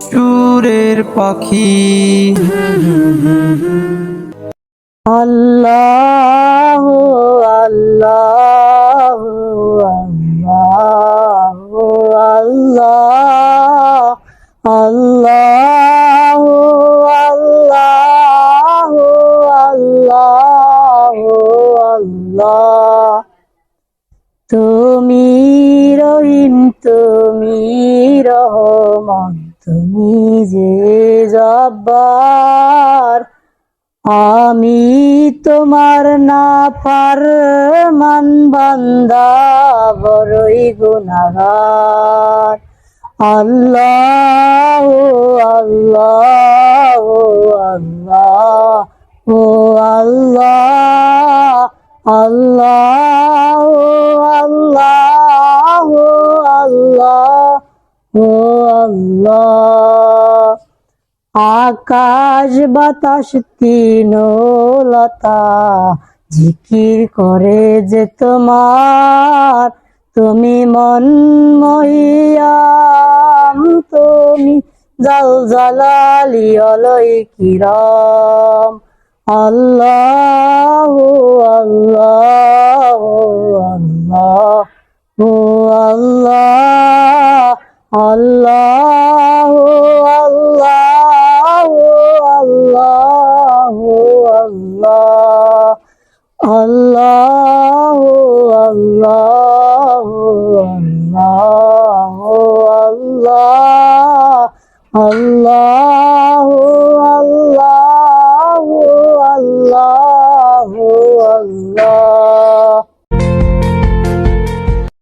সুরের পাখি। আল্লাহ আল্লাহ আল্লাহ আল্লাহ আল্লাহ আল্লাহ আল্লাহ। তুমি রহিম তুমি রহমান তুমি যে জব্বার, আমি তোমার নাফরমান বান্দা বড়ই গুনাহগার। আল্লাহ আল্লাহ আল্লাহ ও আল্লাহ আল্লাহ আল্লাহ আল্লাহ ও আল্লাহ। আকাশ বাতাস তিনলতা জিকির করে যে তোমার, তুমি মন মহিয়াম তুমি জাল জালালি অলয় কিরম। আল্লাহ আল্লাহ আল্লাহ ও আল্লাহ আল্লাহ আল্লাহ আল্লাহ আল্লাহ আল্লাহ আল্লাহ আল্লাহ আল্লাহ আল্লাহ।